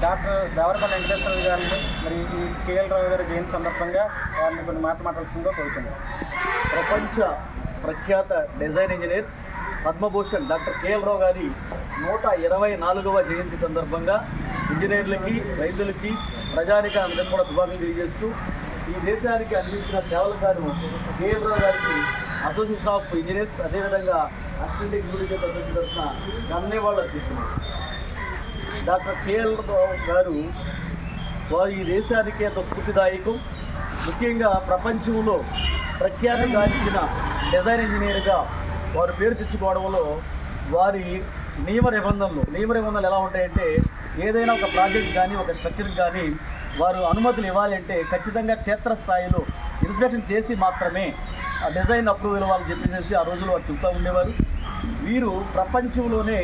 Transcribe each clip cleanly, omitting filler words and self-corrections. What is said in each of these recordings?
Doctor Devarapalli Venkateswara గారిని మరి ఈ కేఎల్ రావు గారి జయంతి సందర్భంగా వారిని కొన్ని మాట్లాడాల్సిందిగా కోరుతున్నాను. ప్రపంచ ప్రఖ్యాత design engineer Padma Bhushan doctor KL Rao గారి 124వ జయంతి సందర్భంగా ఇంజనీర్లకి, రైతులకి, ప్రజానికానికి కూడా శుభాకాంక్షలు తెలియజేస్తూ ఈ దేశానికి అందించిన సేవలకు గాను కేఎల్ రావు గారికి అసోసియేషన్ ఆఫ్ ఇంజనీర్స్ అదేవిధంగా అసిస్టెంట్ ఎగ్జిక్యూటివ్ అసోసియేషన్ తరఫున ధన్యవాదాలు అర్పిస్తున్నారు. డాక్టర్ కేఎల్ రావు గారు వారు ఈ దేశానికి ఎంతో స్ఫూర్తిదాయకం. ముఖ్యంగా ప్రపంచంలో ప్రఖ్యాతి గాంచిన డిజైన్ ఇంజనీర్గా వారు పేరు తెచ్చుకోవడంలో వారి నియమ నిబంధనలు ఎలా ఉంటాయంటే ఏదైనా ఒక ప్రాజెక్ట్ కానీ ఒక స్ట్రక్చర్కి కానీ వారు అనుమతులు ఇవ్వాలి అంటే ఖచ్చితంగా క్షేత్రస్థాయిలో ఇన్స్పెక్షన్ చేసి మాత్రమే ఆ డిజైన్ అప్రూవల్ ఇవ్వాలని చెప్పేసి ఆ రోజుల్లో వారు చెబుతూ ఉండేవారు. వీరు ప్రపంచంలోనే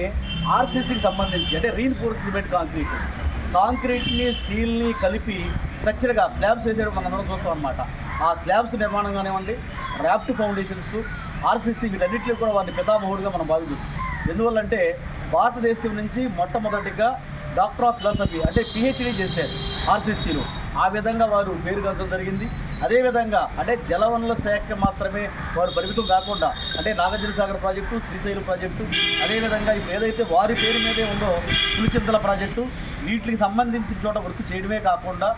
ఆర్సీసీకి సంబంధించి అంటే రీఇన్ఫోర్స్డ్ సిమెంట్ కాంక్రీట్ని స్టీల్ని కలిపి స్ట్రక్చర్గా స్లాబ్స్ వేసేయడం మనందరం చూస్తాం అన్నమాట. ఆ స్లాబ్స్ నిర్మాణం కానివ్వండి, రాఫ్ట్ ఫౌండేషన్స్, ఆర్సీసీ వీటన్నిటిలో కూడా వారిని పితామహుడిగా మనం భావించవచ్చు. ఎందువల్లంటే భారతదేశం నుంచి మొట్టమొదటిగా డాక్టర్ ఆఫ్ ఫిలాసఫీ అంటే పిహెచ్డీ చేశారు ఆర్సీసీలో. ఆ విధంగా వారు పేరుగాంచడం జరిగింది. అదేవిధంగా అంటే జలవనరుల శాఖ మాత్రమే వారు పరిమితం కాకుండా అంటే నాగార్జున సాగర్ ప్రాజెక్టు, శ్రీశైలం ప్రాజెక్టు, అదేవిధంగా ఇప్పుడు ఏదైతే వారి పేరు మీదే ఉందో పులిచింతల ప్రాజెక్టు, వీటికి సంబంధించిన చోట వర్క్ చేయడమే కాకుండా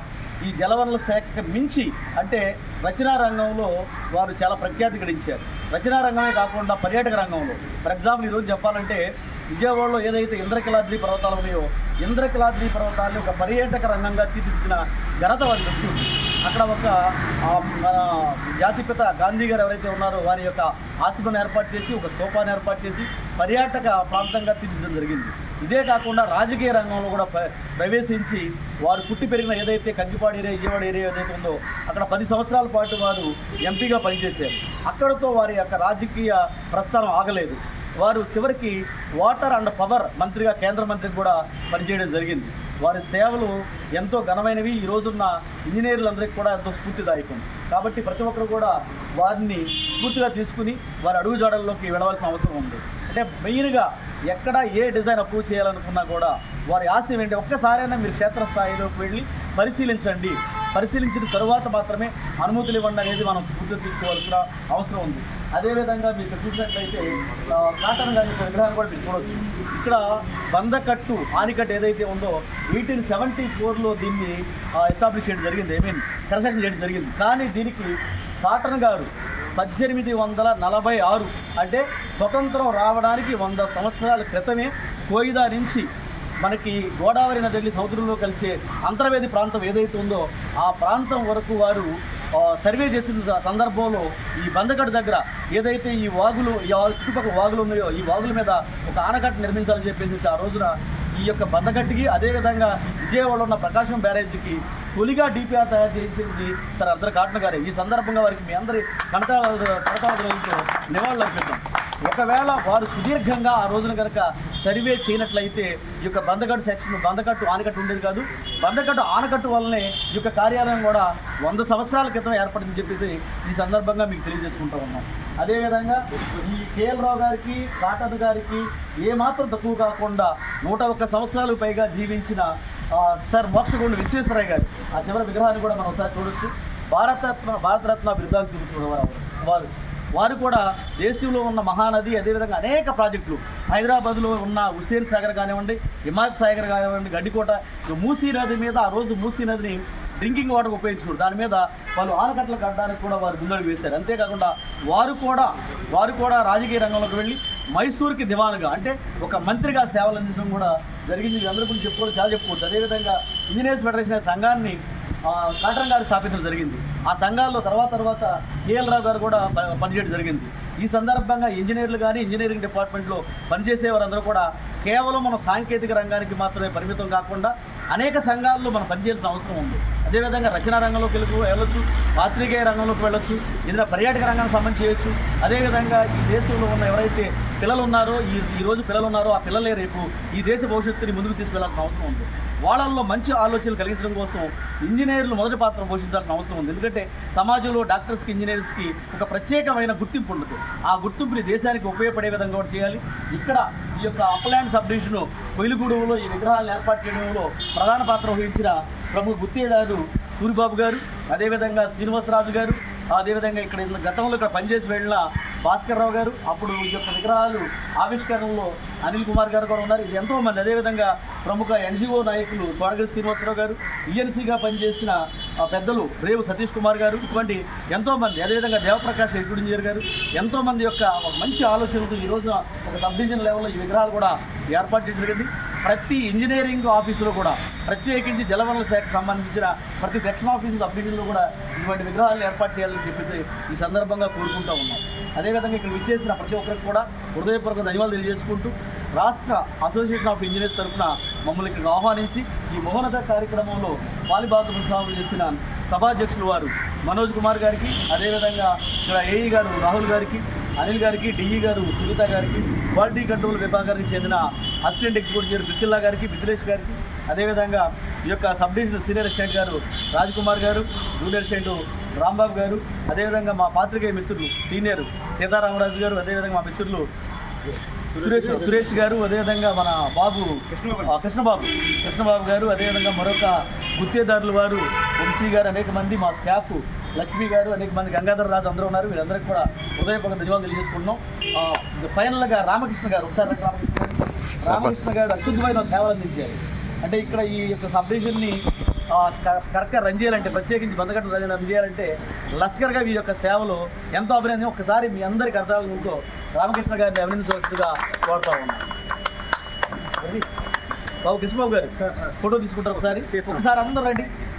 ఈ జలవనరుల శాఖకి మించి అంటే రచనా రంగంలో వారు చాలా ప్రఖ్యాతి గడించారు. రచనా రంగమే కాకుండా పర్యాటక రంగంలో ఫర్ ఎగ్జాంపుల్ ఈరోజు చెప్పాలంటే విజయవాడలో ఏదైతే ఇంద్రకీలాద్రి పర్వతాలు ఉన్నాయో ఇంద్రకీలాద్రి పర్వతాన్ని ఒక పర్యాటక రంగంగా తీర్చిదిద్దిన ఘనత వారికి దక్కుతుంది. అక్కడ ఒక జాతిపిత గాంధీ గారు ఎవరైతే ఉన్నారో వారి యొక్క ఆశ్రమాన్ని ఏర్పాటు చేసి ఒక స్తూపాన్ని ఏర్పాటు చేసి పర్యాటక ప్రాంతంగా తీర్చిదిద్దడం జరిగింది. ఇదే కాకుండా రాజకీయ రంగంలో కూడా ప్రవేశించి వారు పుట్టి పెరిగిన ఏదైతే కంకిపాడు ఏరియా, విజయవాడ ఏరియా ఏదైతే ఉందో అక్కడ 10 సంవత్సరాల పాటు వారు ఎంపీగా పనిచేశారు. అక్కడతో వారి యొక్క రాజకీయ ప్రస్థానం ఆగలేదు. వారు చివరికి వాటర్ అండ్ పవర్ మంత్రిగా కేంద్ర మంత్రికి కూడా పనిచేయడం జరిగింది. వారి సేవలు ఎంతో ఘనమైనవి. ఈ రోజున్న ఇంజనీర్లందరికీ కూడా ఎంతో స్ఫూర్తిదాయకం. కాబట్టి ప్రతి ఒక్కరు కూడా వారిని స్ఫూర్తిగా తీసుకుని వారి అడుగుజాడల్లోకి వెళ్ళవలసిన అవసరం ఉంది. అంటే మెయిన్గా ఎక్కడ ఏ డిజైన్ అప్రూవ్ చేయాలనుకున్నా కూడా వారి ఆశయం ఏంటి, ఒక్కసారైనా మీరు క్షేత్రస్థాయిలోకి వెళ్ళి పరిశీలించిన తరువాత మాత్రమే అనుమతులు ఇవ్వండి అనేది మనం స్ఫూర్తిగా తీసుకోవాల్సిన అవసరం ఉంది. అదేవిధంగా మీకు చూసినట్లయితే కాటన్ గారి విగ్రహం కూడా మీరు చూడవచ్చు. ఇక్కడ బందకట్టు ఆనికట్టు ఏదైతే ఉందో 1874లో దీన్ని ఎస్టాబ్లిష్ చేయడం జరిగింది, కన్స్ట్రక్షన్ చేయడం జరిగింది. కానీ దీనికి కాటన్ గారు 1846 అంటే స్వతంత్రం రావడానికి 100 సంవత్సరాల క్రితమే కోయిదా నుంచి మనకి గోదావరి నది వెళ్ళి సముద్రంలో కలిసే అంతర్వేది ప్రాంతం ఏదైతే ఉందో ఆ ప్రాంతం వరకు వారు సర్వే చేసిన సందర్భంలో ఈ బందకట్టు దగ్గర ఏదైతే ఈ వాగులు చుట్టుపక్కల వాగులు ఉన్నాయో ఈ వాగుల మీద ఒక ఆనకట్ట నిర్మించాలని చెప్పేసి ఆ రోజున ఈ యొక్క బందకట్టుకి అదేవిధంగా విజయవాడలో ఉన్న ప్రకాశం బ్యారేజీకి తొలిగా డిపిఆర్ తయారు చేయించింది సార్ అర్ధర కాటన్ గారే. ఈ సందర్భంగా వారికి మీ అందరి కనకాలతో నివాళులు అర్పిద్దాం. ఒకవేళ వారు సుదీర్ఘంగా ఆ రోజున కనుక సర్వే చేయనట్లయితే ఈ యొక్క బందకట్టు ఆనకట్టు ఉండేది కాదు. బందకట్టు ఆనకట్టు వల్లనే ఈ యొక్క కార్యాలయం కూడా 100 సంవత్సరాల క్రితం ఏర్పడిందని చెప్పేసి ఈ సందర్భంగా మీకు తెలియజేసుకుంటూ ఉన్నాం. అదేవిధంగా ఈ కేఎల్ రావు గారికి, కాటన్ గారికి ఏమాత్రం తక్కువ కాకుండా 101 సంవత్సరాలకు పైగా జీవించిన సార్ మోక్షగుండ విశ్వేశ్వరయ్య గారు ఆ చివరి విగ్రహాన్ని కూడా మనం ఒకసారి చూడొచ్చు. భారతరత్న బిరుదాన్ని వారు కూడా దేశంలో ఉన్న మహానది అదేవిధంగా అనేక ప్రాజెక్టులు హైదరాబాద్లో ఉన్న హుస్సేన్ సాగర్ కానివ్వండి, హిమాయత్ సాగర్ కానివ్వండి, గడ్డికోట, మూసీ నది మీద ఆ రోజు మూసీ నదిని డ్రింకింగ్ వాటర్ ఉపయోగించుకున్నారు. దాని మీద వాళ్ళు ఆనకట్టలు కట్టడానికి కూడా వారు ముందడుగు వేశారు. అంతేకాకుండా వారు కూడా రాజకీయ రంగంలోకి వెళ్ళి మైసూర్కి దివాన్గా అంటే ఒక మంత్రిగా సేవలు అందించడం కూడా జరిగింది. అందరి గురించి చెప్పుకోవచ్చు. అదేవిధంగా ఇంజనీర్స్ ఫెడరేషన్ అనే సంఘాన్ని కాటన్ గారు స్థాపించడం జరిగింది. ఆ సంఘాల్లో తర్వాత కేఎల్ రావు గారు కూడా పనిచేయడం జరిగింది. ఈ సందర్భంగా ఇంజనీర్లు కానీ ఇంజనీరింగ్ డిపార్ట్మెంట్లో పనిచేసేవారందరూ కూడా కేవలం మనం సాంకేతిక రంగానికి మాత్రమే పరిమితం కాకుండా అనేక సంఘాల్లో మనం పనిచేయాల్సిన అవసరం ఉంది. అదేవిధంగా రచనా రంగంలోకి వెళ్ళొచ్చు, పాత్రికేయ రంగంలోకి వెళ్ళొచ్చు, ఏదైనా పర్యాటక రంగానికి సంబంధించి చేయొచ్చు. అదేవిధంగా ఈ దేశంలో ఉన్న ఎవరైతే పిల్లలు ఉన్నారో ఈ రోజు పిల్లలు ఉన్నారో ఆ పిల్లలే రేపు ఈ దేశ భవిష్యత్తుని ముందుకు తీసుకెళ్లాల్సిన అవసరం ఉంది. వాళ్ళల్లో మంచి ఆలోచనలు కలిగించడం కోసం ఇంజనీర్లు మొదటి పాత్ర పోషించాల్సిన అవసరం ఉంది. ఎందుకంటే సమాజంలో డాక్టర్స్కి, ఇంజనీర్స్కి ఒక ప్రత్యేకమైన గుర్తింపు ఉంటుంది. ఆ గుర్తింపుని దేశానికి ఉపయోగపడే విధంగా కూడా చేయాలి. ఇక్కడ ఈ యొక్క అప్లాండ్ సబ్ డివిజన్ కొయిలుగూడెంలో ఈ విగ్రహాలను ఏర్పాటు చేయడంలో ప్రధాన పాత్ర వహించిన ప్రముఖ గుత్తేదారు సూరిబాబు గారు, అదేవిధంగా శ్రీనివాసరాజు గారు, అదేవిధంగా ఇక్కడ గతంలో ఇక్కడ పనిచేసి వెళ్ళిన భాస్కర్రావు గారు, అప్పుడు ఈ యొక్క విగ్రహాలు ఆవిష్కరణలో అనిల్ కుమార్ గారు కూడా ఉన్నారు. ఇది ఎంతోమంది. అదేవిధంగా ప్రముఖ ఎన్జిఓ నాయకులు చోడగల్లి శ్రీనివాసరావు గారు, ఈఎన్సీగా పనిచేసిన పెద్దలు రేవు సతీష్ కుమార్ గారు, ఇటువంటి ఎంతోమంది. అదేవిధంగా దేవప్రకాష్ ఇంజనీర్ గారు, ఎంతోమంది యొక్క ఒక మంచి ఆలోచనలతో ఈ రోజున ఒక సబ్ డివిజన్ లెవెల్లో ఈ విగ్రహాలు కూడా ఏర్పాటు చేయడం జరిగింది. ప్రతి ఇంజనీరింగ్ ఆఫీసులో కూడా, ప్రత్యేకించి జలవనరుల శాఖకు సంబంధించిన ప్రతి సెక్షన్ ఆఫీసు సబ్ డివిజన్లో కూడా ఇటువంటి విగ్రహాలను ఏర్పాటు చేయాలని చెప్పేసి ఈ సందర్భంగా కోరుకుంటూ ఉన్నాం. అదేవిధంగా ఇక్కడ విచ్చేసిన ప్రతి ఒక్కరికి కూడా హృదయపూర్వక ధన్యవాదాలు తెలియజేసుకుంటూ రాష్ట్ర అసోసియేషన్ ఆఫ్ ఇంజనీర్స్ తరఫున మమ్మల్ని ఇక్కడికి ఆహ్వానించి ఈ మహోన్నత కార్యక్రమంలో పాలిభాగస్వాములు చేసిన సభాధ్యక్షులు వారు మనోజ్ కుమార్ గారికి, అదేవిధంగా ఇక్కడ ఏఈ గారు రాహుల్ గారికి, అనిల్ గారికి, డిఈ గారు సునీత గారికి, క్వాలిటీ కంట్రోల్ విభాగానికి చెందిన అసిస్టెంట్ ఎగ్జిక్యూటివ్ ఇంజనీర్ బిసిల్లా గారికి, మిథిలేష్ గారికి, అదేవిధంగా ఈ యొక్క సబ్ డివిజన్ సీనియర్ అసిస్టెంట్ గారు రాజ్కుమార్ గారు, జూనియర్ అసిస్టెంట్ రాంబాబు గారు, అదేవిధంగా మా పాత్రికేయ మిత్రులు సీనియర్ సీతారామరాజు గారు, అదేవిధంగా మా మిత్రులు సురేష్ గారు, అదేవిధంగా మన బాబు కృష్ణబాబు గారు, అదేవిధంగా మరొక గుత్తేదారులు వారు వంశీ గారు, అనేక మంది మా స్టాఫ్ లక్ష్మి గారు, అనేక మంది గంగాధర రాజు అందరూ ఉన్నారు. వీరందరికీ కూడా హృదయపూర్వక ధన్యవాదాలు తెలియజేసుకుంటున్నాం. ఫైనల్గా రామకృష్ణ గారు, ఒకసారి రామకృష్ణ గారు అత్యుత్తమైన సేవలు అందించారు. అంటే ఇక్కడ ఈ యొక్క సబ్ డివిజన్ని కరెక్ట్గా రన్ చేయాలంటే, ప్రత్యేకించి బందగట్టు రన్ చేయాలంటే లస్కర్గా వీరి యొక్క సేవలు ఎంతో అభినందన. ఒకసారి మీ అందరికీ అర్థాలతో రామకృష్ణ గారిని అభినందించవలసిందిగా కోరుతా ఉన్నాం. బాబు కృష్ణబాబు గారు ఫోటో తీసుకుంటారు ఒకసారి అందరూ రండి.